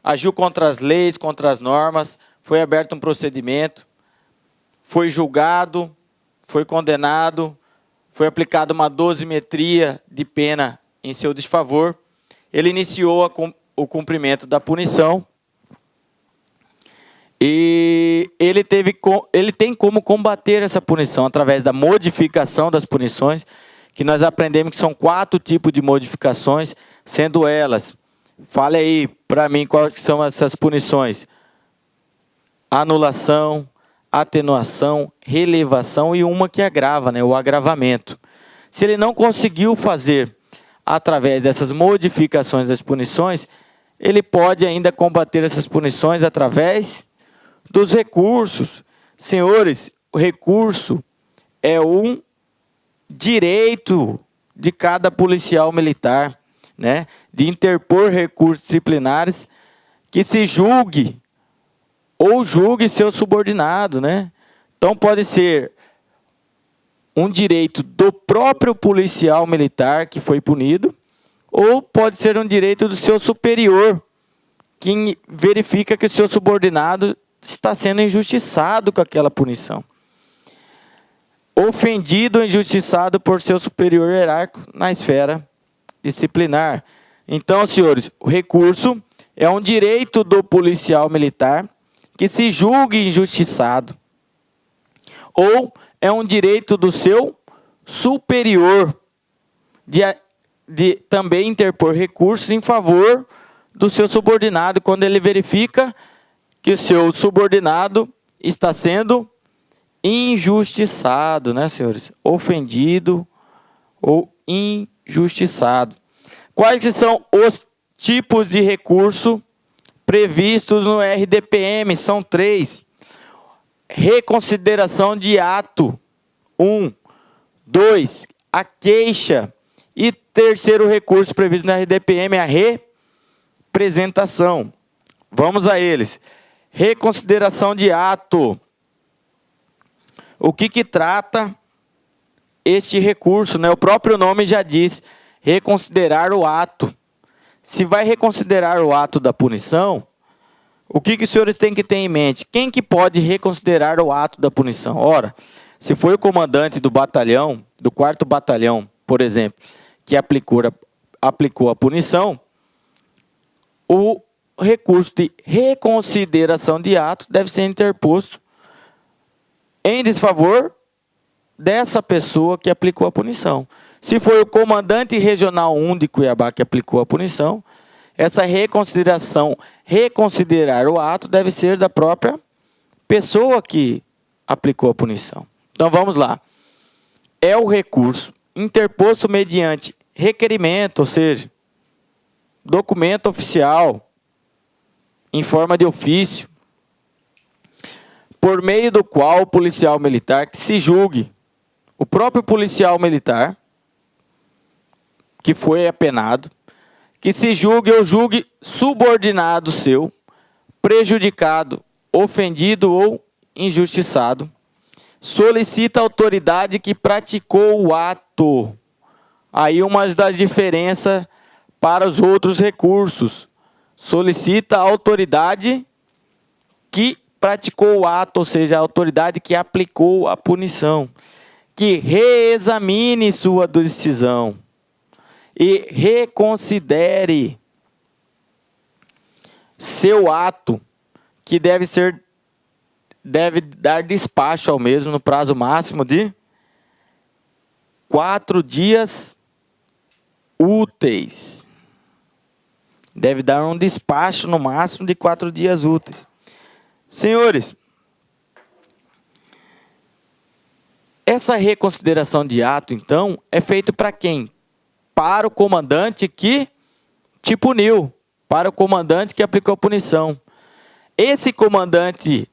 agiu contra as leis, contra as normas, foi aberto um procedimento, foi julgado, foi condenado, foi aplicada uma dosimetria de pena em seu desfavor, ele iniciou o cumprimento da punição e ele tem como combater essa punição através da modificação das punições, que nós aprendemos que são 4 tipos de modificações, sendo elas, fale aí para mim quais são essas punições: anulação, atenuação, relevação e uma que agrava, o agravamento. Se ele não conseguiu fazer através dessas modificações das punições, ele pode ainda combater essas punições através dos recursos. Senhores, o recurso é um direito de cada policial militar, de interpor recursos disciplinares que se julgue ou julgue seu subordinado, Então pode ser um direito do próprio policial militar que foi punido, ou pode ser um direito do seu superior, que verifica que o seu subordinado está sendo injustiçado com aquela punição. Ofendido ou injustiçado por seu superior hierárquico na esfera disciplinar. Então, senhores, o recurso é um direito do policial militar que se julgue injustiçado, ou é um direito do seu superior de também interpor recursos em favor do seu subordinado, quando ele verifica que o seu subordinado está sendo injustiçado, senhores? Ofendido ou injustiçado. Quais que são os tipos de recurso previstos no RDPM? São 3. Reconsideração de ato. 1. 2. A queixa. E terceiro recurso previsto no RDPM é a representação. Vamos a eles. Reconsideração de ato. O que trata este recurso? O próprio nome já diz, reconsiderar o ato. Se vai reconsiderar o ato da punição, o que os senhores têm que ter em mente? Quem que pode reconsiderar o ato da punição? Ora, se foi o comandante do batalhão, do 4º batalhão, por exemplo, que aplicou a punição, o recurso de reconsideração de ato deve ser interposto em desfavor dessa pessoa que aplicou a punição. Se foi o comandante regional 1 de Cuiabá que aplicou a punição, essa reconsiderar o ato deve ser da própria pessoa que aplicou a punição. Então vamos lá. É o recurso interposto mediante requerimento, ou seja, documento oficial, em forma de ofício, por meio do qual o policial militar que se julgue, o próprio policial militar que foi apenado, que se julgue ou julgue subordinado seu, prejudicado, ofendido ou injustiçado, solicita a autoridade que praticou o ato. Aí uma das diferenças para os outros recursos. Solicita a autoridade que praticou o ato, ou seja, a autoridade que aplicou a punição, que reexamine sua decisão e reconsidere seu ato, que deve dar despacho ao mesmo no prazo máximo de 4 dias úteis. Deve dar um despacho no máximo de 4 dias úteis. Senhores, essa reconsideração de ato, então, é feita para quem? Para o comandante que te puniu, para o comandante que aplicou a punição. Esse comandante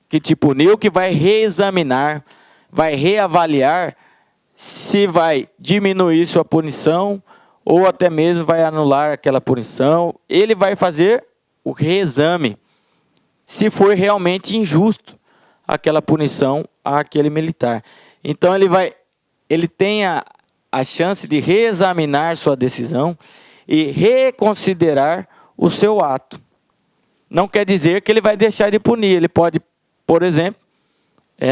que te puniu que vai reexaminar, vai reavaliar se vai diminuir sua punição ou até mesmo vai anular aquela punição. Ele vai fazer o reexame, se for realmente injusto aquela punição àquele militar. Então ele tem a chance de reexaminar sua decisão e reconsiderar o seu ato. não quer dizer que ele vai deixar de punir. Ele pode, por exemplo,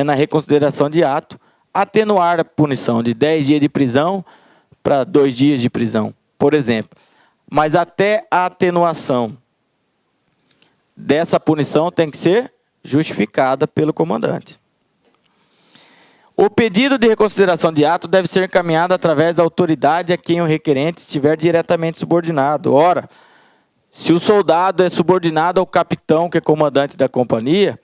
na reconsideração de ato, atenuar a punição de 10 dias de prisão para 2 dias de prisão, por exemplo. Mas até a atenuação dessa punição tem que ser justificada pelo comandante. O pedido de reconsideração de ato deve ser encaminhado através da autoridade a quem o requerente estiver diretamente subordinado. Ora, se o soldado é subordinado ao capitão, que é comandante da companhia,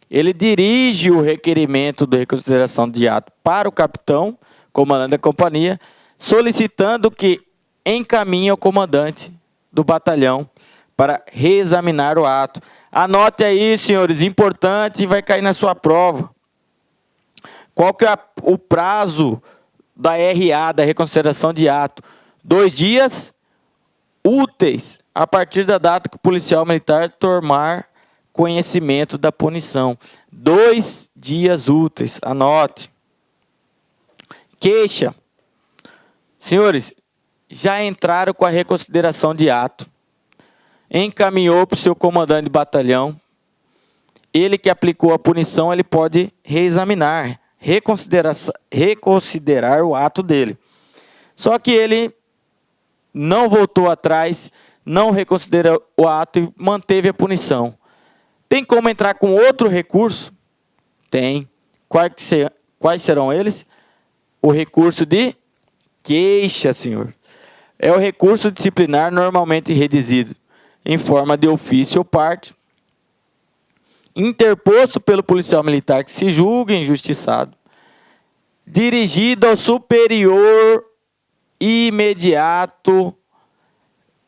ele dirige o requerimento de reconsideração de ato para o capitão, comandante da companhia, solicitando que encaminhe ao comandante do batalhão para reexaminar o ato. Anote aí, senhores, importante, vai cair na sua prova. Qual que é o prazo da RA, da reconsideração de ato? 2 dias úteis a partir da data que o policial militar tomar conhecimento da punição. 2 dias úteis, anote. Queixa. Senhores, já entraram com a reconsideração de ato. Encaminhou para o seu comandante de batalhão. Ele que aplicou a punição, ele pode reexaminar, reconsiderar o ato dele. Só que ele não voltou atrás, não reconsiderou o ato e manteve a punição. Tem como entrar com outro recurso? Tem. Quais serão eles? O recurso de queixa, senhor. É o recurso disciplinar normalmente redigido em forma de ofício ou parte, interposto pelo policial militar que se julga injustiçado, dirigido ao superior imediato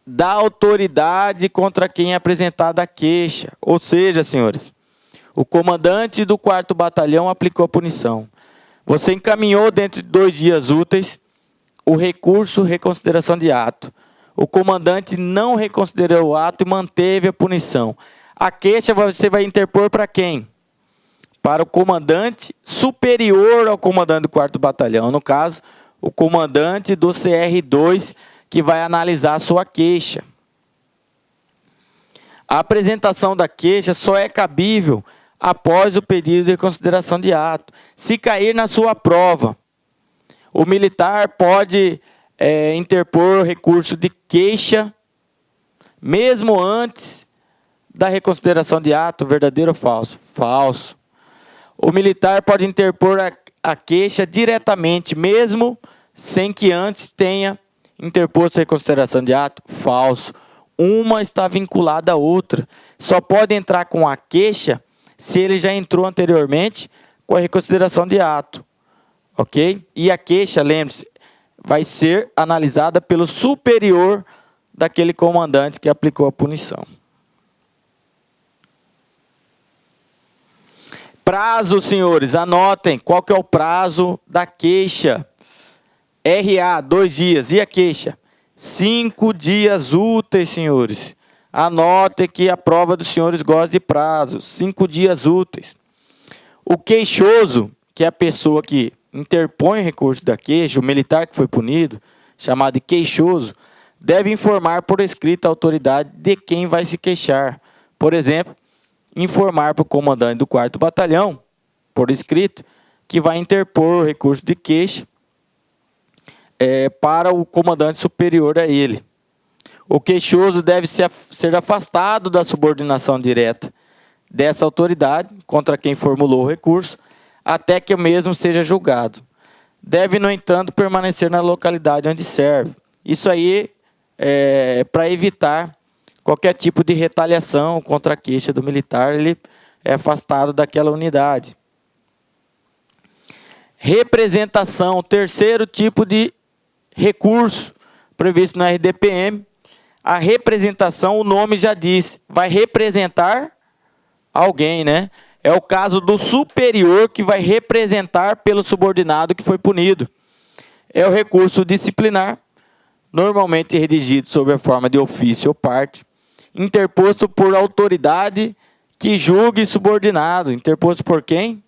da autoridade contra quem é apresentada a queixa. Ou seja, senhores, o comandante do 4º Batalhão aplicou a punição. Você encaminhou dentro de 2 dias úteis o recurso reconsideração de ato. O comandante não reconsiderou o ato e manteve a punição. A queixa você vai interpor para quem? Para o comandante superior ao comandante do 4º Batalhão. No caso, o comandante do CR2, que vai analisar a sua queixa. A apresentação da queixa só é cabível após o pedido de reconsideração de ato. Se cair na sua prova, o militar pode interpor recurso de queixa, mesmo antes da reconsideração de ato, verdadeiro ou falso? Falso. O militar pode interpor a queixa diretamente, mesmo sem que antes tenha interposto a reconsideração de ato? Falso. Uma está vinculada à outra. Só pode entrar com a queixa se ele já entrou anteriormente com a reconsideração de ato. Ok? E a queixa, lembre-se, vai ser analisada pelo superior daquele comandante que aplicou a punição. Prazo, senhores, anotem qual que é o prazo da queixa. RA, 2 dias. E a queixa? 5 dias úteis, senhores. Anotem que a prova dos senhores gosta de prazo. 5 dias úteis. O queixoso, que é a pessoa que interpõe o recurso da queixa, o militar que foi punido, chamado de queixoso, deve informar por escrito a autoridade de quem vai se queixar. Por exemplo, informar para o comandante do 4º Batalhão, por escrito, que vai interpor o recurso de queixa para o comandante superior a ele. O queixoso deve ser afastado da subordinação direta dessa autoridade contra quem formulou o recurso, até que o mesmo seja julgado. Deve, no entanto, permanecer na localidade onde serve. Isso aí é para evitar qualquer tipo de retaliação contra a queixa do militar, ele é afastado daquela unidade. Representação, terceiro tipo de recurso previsto no RDPM. A representação, o nome já diz, vai representar alguém, né? É o caso do superior que vai representar pelo subordinado que foi punido. É o recurso disciplinar, normalmente redigido sob a forma de ofício ou parte, interposto por autoridade que julgue subordinado. Interposto por quem?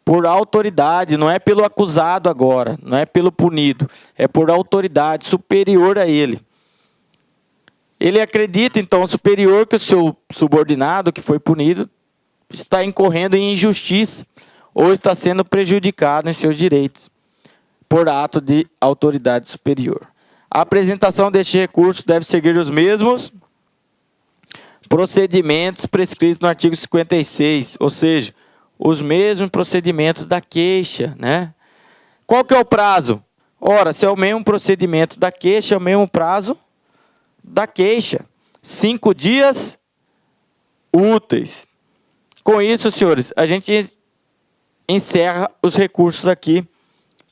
Por autoridade, não é pelo acusado agora, não é pelo punido, é por autoridade superior a ele. Ele acredita, então, superior que o seu subordinado, que foi punido, está incorrendo em injustiça ou está sendo prejudicado em seus direitos por ato de autoridade superior. A apresentação deste recurso deve seguir os mesmos procedimentos prescritos no artigo 56, ou seja, os mesmos procedimentos da queixa, né? Qual que é o prazo? Ora, se é o mesmo procedimento da queixa, é o mesmo prazo da queixa. 5 dias úteis. Com isso, senhores, a gente encerra os recursos aqui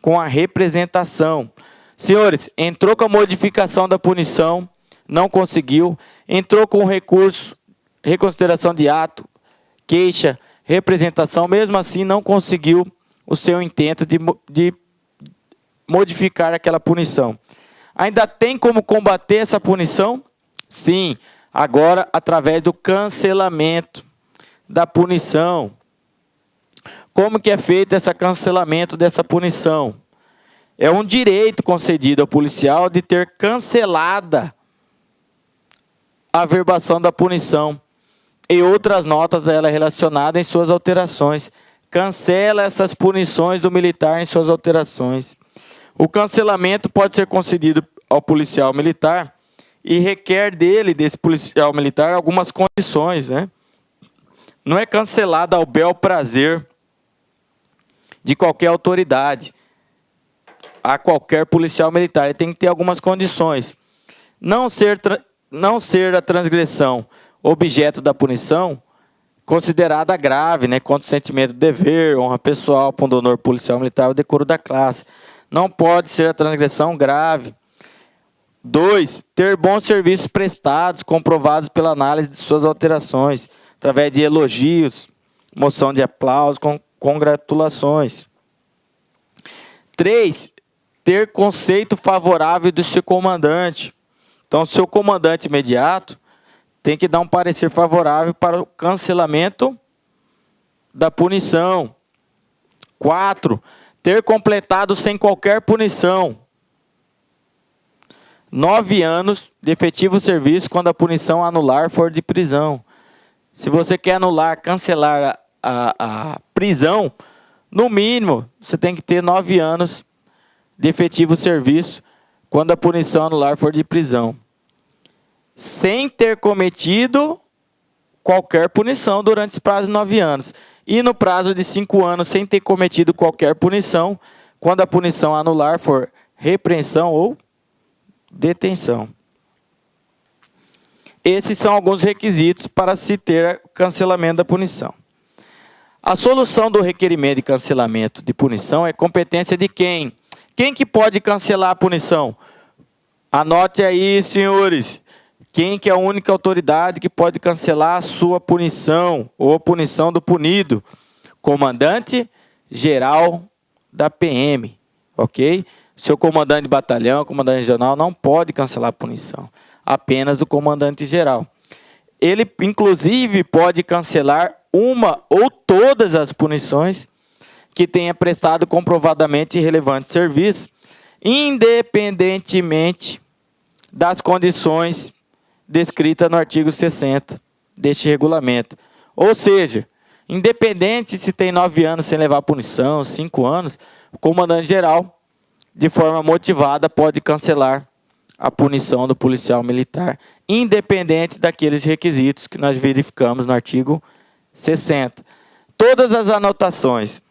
com a representação. Senhores, entrou com a modificação da punição, não conseguiu. Entrou com o recurso, reconsideração de ato, queixa, representação, mesmo assim não conseguiu o seu intento de modificar aquela punição. Ainda tem como combater essa punição? Sim, agora através do cancelamento da punição. Como que é feito esse cancelamento dessa punição? É um direito concedido ao policial de ter cancelada a averbação da punição e outras notas a ela relacionadas em suas alterações. Cancela essas punições do militar em suas alterações. O cancelamento pode ser concedido ao policial militar e requer desse policial militar, algumas condições, né? Não é cancelado ao bel prazer de qualquer autoridade, a qualquer policial militar. Ele tem que ter algumas condições. Não ser a transgressão objeto da punição considerada grave, né, contra o sentimento de dever, honra pessoal, pundonor policial militar, o decoro da classe. Não pode ser a transgressão grave. 2. Ter bons serviços prestados, comprovados pela análise de suas alterações, através de elogios, moção de aplauso, congratulações. 3. Ter conceito favorável do seu comandante. Então, seu comandante imediato tem que dar um parecer favorável para o cancelamento da punição. 4. Ter completado sem qualquer punição 9 anos de efetivo serviço quando a punição anular for de prisão. Se você quer anular, cancelar a prisão, no mínimo, você tem que ter 9 anos de efetivo serviço quando a punição anular for de prisão, sem ter cometido qualquer punição durante esse prazo de 9 anos. E no prazo de 5 anos, sem ter cometido qualquer punição, quando a punição anular for repreensão ou detenção. Esses são alguns requisitos para se ter cancelamento da punição. A solução do requerimento de cancelamento de punição é competência de quem? Quem que pode cancelar a punição? Anote aí, senhores. Quem que é a única autoridade que pode cancelar a sua punição ou a punição do punido? Comandante geral da PM, ok? Seu comandante de batalhão, comandante regional, não pode cancelar a punição. Apenas o comandante geral. Ele, inclusive, pode cancelar uma ou todas as punições que tenha prestado comprovadamente relevante serviço, independentemente das condições descritas no artigo 60 deste regulamento. Ou seja, independente se tem 9 anos sem levar punição, 5 anos, o comandante geral, de forma motivada, pode cancelar a punição do policial militar, independente daqueles requisitos que nós verificamos no artigo 60. Todas as anotações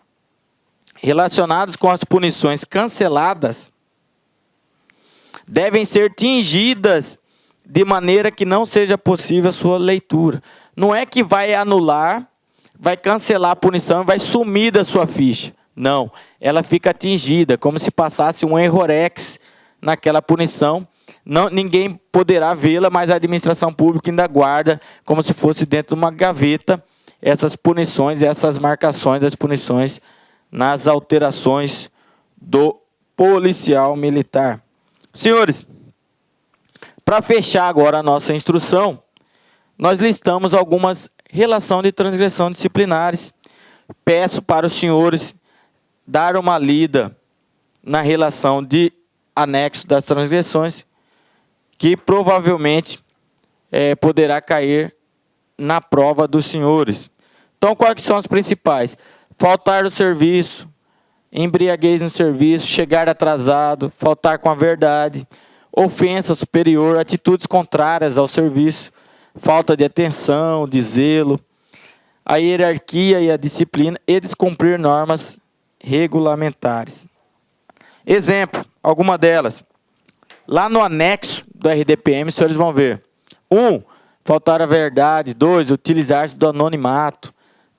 relacionadas com as punições canceladas devem ser tingidas de maneira que não seja possível a sua leitura. Não é que vai anular, vai cancelar a punição e vai sumir da sua ficha. Não, ela fica tingida, como se passasse um errorex naquela punição. Não, ninguém poderá vê-la, mas a administração pública ainda guarda, como se fosse dentro de uma gaveta, essas punições, essas marcações das punições nas alterações do policial militar. Senhores, para fechar agora a nossa instrução, nós listamos algumas relações de transgressão disciplinares. Peço para os senhores dar uma lida na relação de anexo das transgressões, que provavelmente poderá cair na prova dos senhores. Então, quais são as principais? Faltar ao serviço, embriaguez no serviço, chegar atrasado, faltar com a verdade, ofensa superior, atitudes contrárias ao serviço, falta de atenção, de zelo, a hierarquia e a disciplina e descumprir normas regulamentares. Exemplo, alguma delas. Lá no anexo do RDPM, os senhores vão ver. 1. Faltar a verdade. 2. Utilizar-se do anonimato.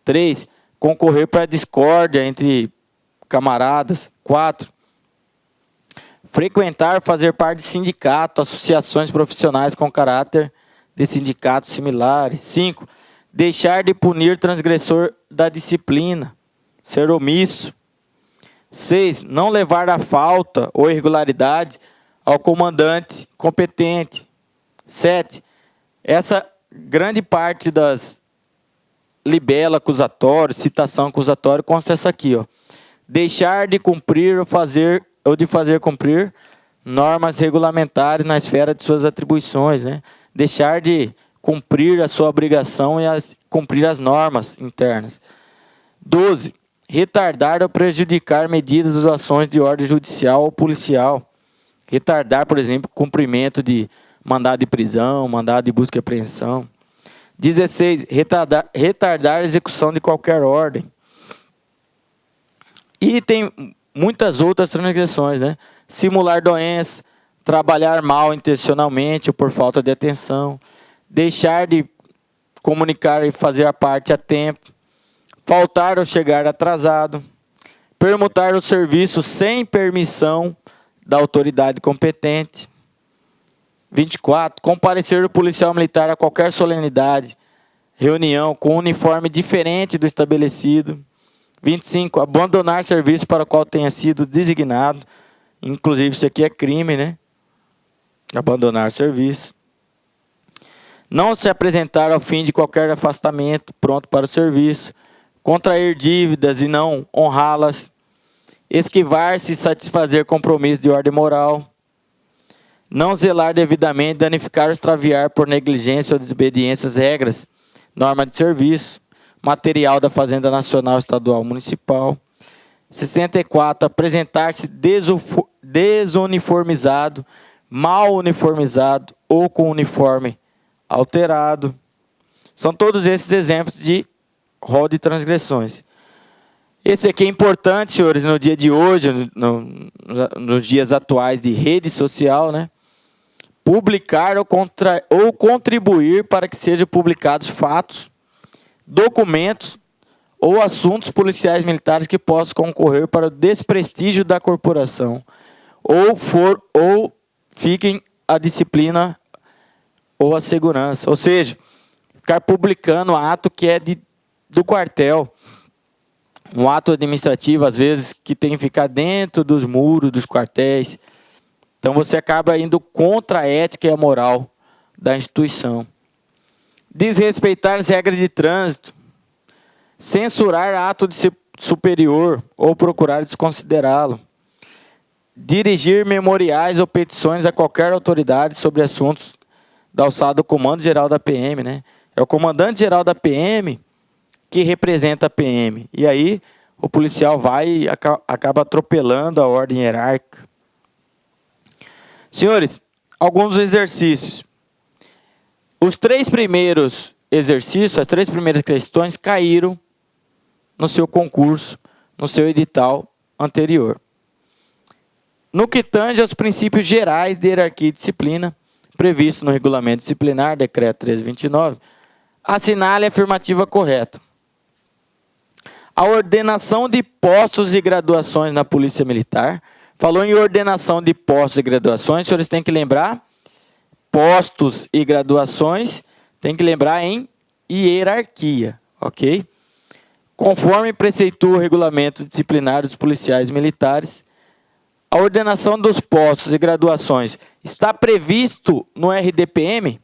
3. Concorrer para a discórdia entre camaradas. 4. Frequentar, fazer parte de sindicato, associações profissionais com caráter de sindicatos similares. 5. Deixar de punir transgressor da disciplina. Ser omisso. 6. Não levar a falta ou irregularidade ao comandante competente. 7. Essa grande parte das libela acusatório, citação acusatória, consta essa aqui, ó. Deixar de cumprir ou de fazer cumprir normas regulamentares na esfera de suas atribuições, né? Deixar de cumprir a sua obrigação e cumprir as normas internas. 12. Retardar ou prejudicar medidas ou ações de ordem judicial ou policial. Retardar, por exemplo, cumprimento de mandado de prisão, mandado de busca e apreensão. 16. Retardar a execução de qualquer ordem. E tem muitas outras transgressões, né? Simular doença, trabalhar mal intencionalmente ou por falta de atenção, deixar de comunicar e fazer a parte a tempo, faltar ou chegar atrasado, permutar o serviço sem permissão da autoridade competente. 24. Comparecer o policial militar a qualquer solenidade, reunião com uniforme diferente do estabelecido. 25. Abandonar serviço para o qual tenha sido designado. Inclusive, isso aqui é crime, né? Abandonar serviço. Não se apresentar ao fim de qualquer afastamento, pronto para o serviço. Contrair dívidas e não honrá-las. Esquivar-se e satisfazer compromisso de ordem moral. Não zelar devidamente, danificar ou extraviar por negligência ou desobediência as regras, norma de serviço, material da Fazenda Nacional, Estadual, Municipal. 64. Apresentar-se desuniformizado, mal uniformizado ou com uniforme alterado. São todos esses exemplos de rol de transgressões. Esse aqui é importante, senhores, no dia de hoje, nos dias atuais de rede social, né? Publicar ou contribuir para que sejam publicados fatos, documentos ou assuntos policiais militares que possam concorrer para o desprestígio da corporação ou fiquem a disciplina ou a segurança. Ou seja, ficar publicando ato que é do quartel, um ato administrativo, às vezes, que tem que ficar dentro dos muros dos quartéis. Então, você acaba indo contra a ética e a moral da instituição. Desrespeitar as regras de trânsito. Censurar ato de superior ou procurar desconsiderá-lo. Dirigir memoriais ou petições a qualquer autoridade sobre assuntos da alçada do Comando-Geral da PM, né? É o Comandante-Geral da PM que representa a PM. E aí, o policial vai e acaba atropelando a ordem hierárquica. Senhores, alguns exercícios. Os 3 primeiros exercícios, as 3 primeiras questões caíram no seu concurso, no seu edital anterior. No que tange aos princípios gerais de hierarquia e disciplina, previsto no regulamento disciplinar, decreto 1329, assinale a afirmativa correta. A ordenação de postos e graduações na Polícia Militar. Falou em ordenação de postos e graduações, os senhores têm que lembrar, postos e graduações, tem que lembrar em hierarquia, ok? Conforme preceitua o regulamento disciplinar dos policiais militares, a ordenação dos postos e graduações está previsto no RDPM?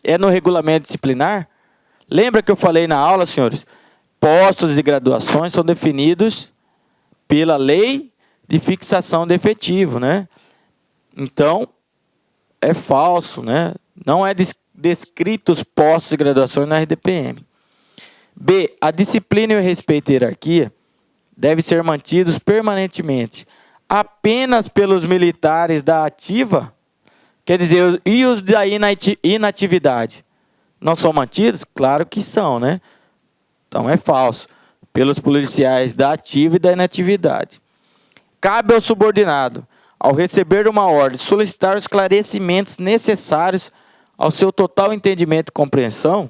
É no regulamento disciplinar? Lembra que eu falei na aula, senhores? Postos e graduações são definidos pela lei de fixação de efetivo, né? Então, é falso, né? Não é descritos postos de graduação na RDPM. B. A disciplina e o respeito à hierarquia devem ser mantidos permanentemente apenas pelos militares da ativa. Quer dizer, e os da inatividade? Não são mantidos? Claro que são, né? Então é falso. Pelos policiais da ativa e da inatividade. Cabe ao subordinado, ao receber uma ordem, solicitar os esclarecimentos necessários ao seu total entendimento e compreensão?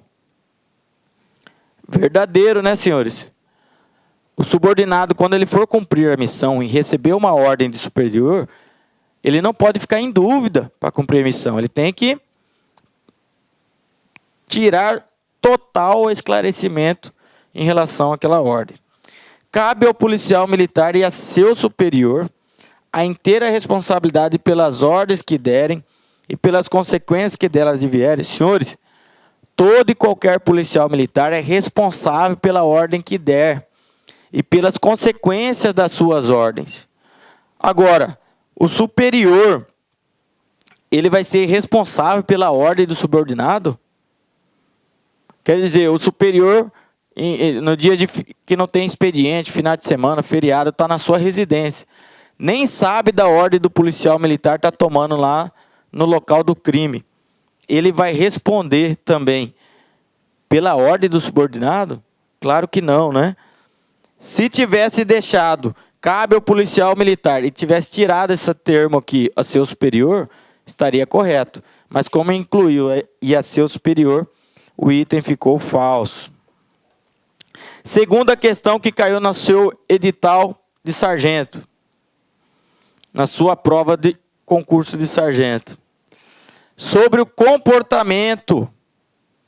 Verdadeiro, né, senhores? O subordinado, quando ele for cumprir a missão e receber uma ordem de superior, ele não pode ficar em dúvida para cumprir a missão. Ele tem que tirar total esclarecimento em relação àquela ordem. Cabe ao policial militar e a seu superior a inteira responsabilidade pelas ordens que derem e pelas consequências que delas vierem. Senhores, todo e qualquer policial militar é responsável pela ordem que der e pelas consequências das suas ordens. Agora, o superior, ele vai ser responsável pela ordem do subordinado? Quer dizer, o superior, no dia que não tem expediente, final de semana, feriado, está na sua residência. Nem sabe da ordem do policial militar está tomando lá no local do crime. Ele vai responder também pela ordem do subordinado? Claro que não, né? Se tivesse deixado, cabe ao policial militar, e tivesse tirado esse termo aqui, a seu superior, estaria correto. Mas como incluiu e a seu superior, o item ficou falso. Segunda questão que caiu no seu edital de sargento, na sua prova de concurso de sargento. Sobre o comportamento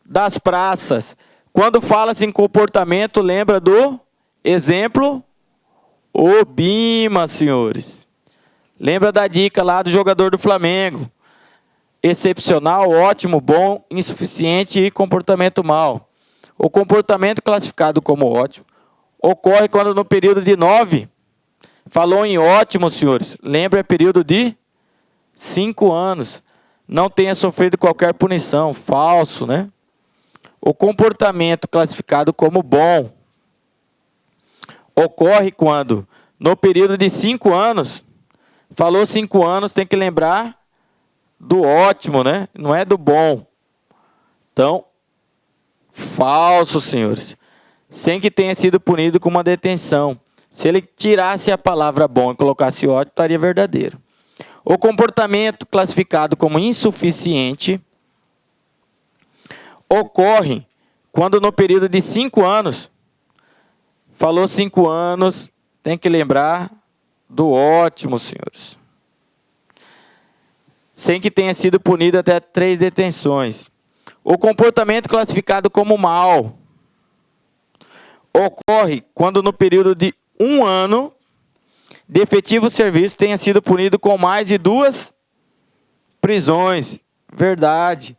das praças. Quando fala-se em comportamento, lembra do exemplo OBIMA, senhores. Lembra da dica lá do jogador do Flamengo. Excepcional, ótimo, bom, insuficiente e comportamento mau. O comportamento classificado como ótimo ocorre quando no período de 9, falou em ótimo, senhores, lembra, é período de 5 anos, não tenha sofrido qualquer punição, falso, né? O comportamento classificado como bom ocorre quando no período de 5 anos, falou 5 anos, tem que lembrar do ótimo, né? Não é do bom. Então, falso, senhores. Sem que tenha sido punido com uma detenção. Se ele tirasse a palavra bom e colocasse ótimo, estaria verdadeiro. O comportamento classificado como insuficiente ocorre quando no período de 5 anos, falou 5 anos, tem que lembrar do ótimo, senhores. Sem que tenha sido punido até 3 detenções. O comportamento classificado como mau ocorre quando no período de 1 ano de efetivo serviço tenha sido punido com mais de 2 prisões. Verdade.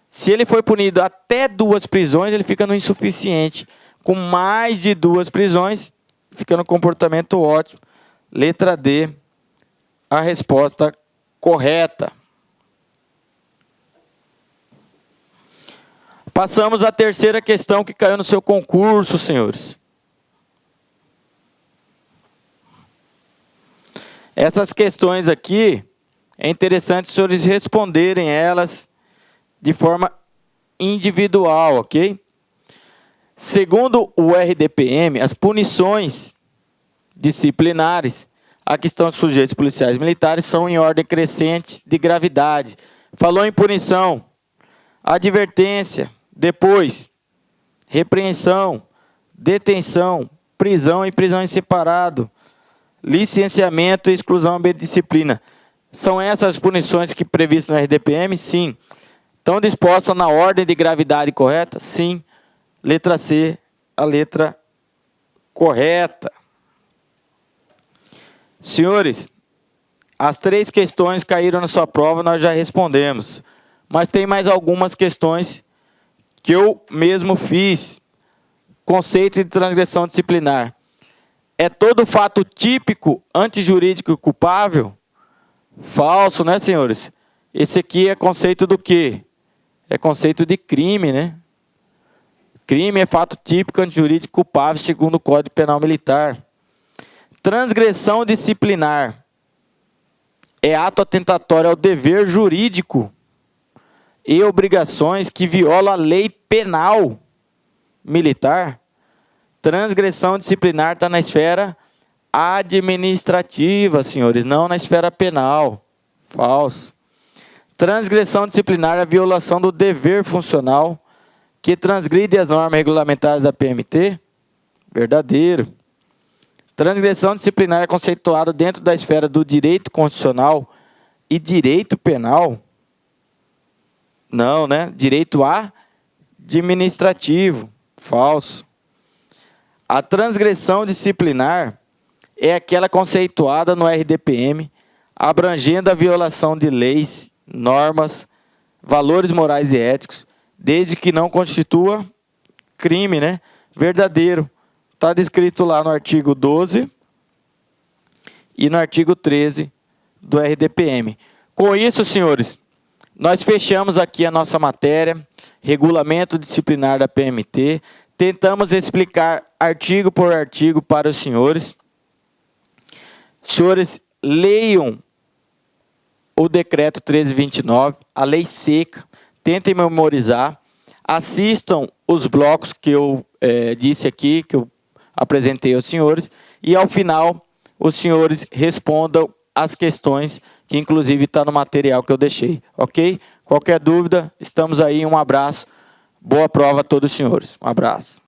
Se ele foi punido até 2 prisões, ele fica no insuficiente. Com mais de 2 prisões, fica no comportamento ótimo. Letra D, a resposta correta. Passamos à terceira questão que caiu no seu concurso, senhores. Essas questões aqui, é interessante os senhores responderem elas de forma individual, ok? Segundo o RDPM, as punições disciplinares a que estão sujeitos policiais militares são em ordem crescente de gravidade. Falou em punição, advertência, depois repreensão, detenção, prisão e prisão em separado, licenciamento e exclusão de disciplina. São essas punições que previstas no RDPM? Sim. Estão dispostas na ordem de gravidade correta? Sim. Letra C, a letra correta. Senhores, as 3 questões caíram na sua prova, nós já respondemos. Mas tem mais algumas questões que eu mesmo fiz. Conceito de transgressão disciplinar. É todo fato típico, antijurídico e culpável? Falso, né, senhores? Esse aqui é conceito do quê? É conceito de crime, né? Crime é fato típico antijurídico culpável segundo o Código Penal Militar. Transgressão disciplinar é ato atentatório ao dever jurídico e obrigações que viola a lei penal militar. Transgressão disciplinar está na esfera administrativa, senhores, não na esfera penal. Falso. Transgressão disciplinar é a violação do dever funcional que transgride as normas regulamentares da PMT. Verdadeiro. Transgressão disciplinar é conceituado dentro da esfera do direito constitucional e direito penal. Não, né? Direito administrativo. Falso. A transgressão disciplinar é aquela conceituada no RDPM, abrangendo a violação de leis, normas, valores morais e éticos, desde que não constitua crime, né? Verdadeiro. Está descrito lá no artigo 12 e no artigo 13 do RDPM. Com isso, senhores, nós fechamos aqui a nossa matéria, regulamento disciplinar da PMT. Tentamos explicar artigo por artigo para os senhores. Senhores, leiam o decreto 1329, a lei seca, tentem memorizar, assistam os blocos que eu disse aqui, que eu apresentei aos senhores, e ao final os senhores respondam as questões que inclusive está no material que eu deixei, ok? Qualquer dúvida, estamos aí, um abraço, boa prova a todos os senhores, um abraço.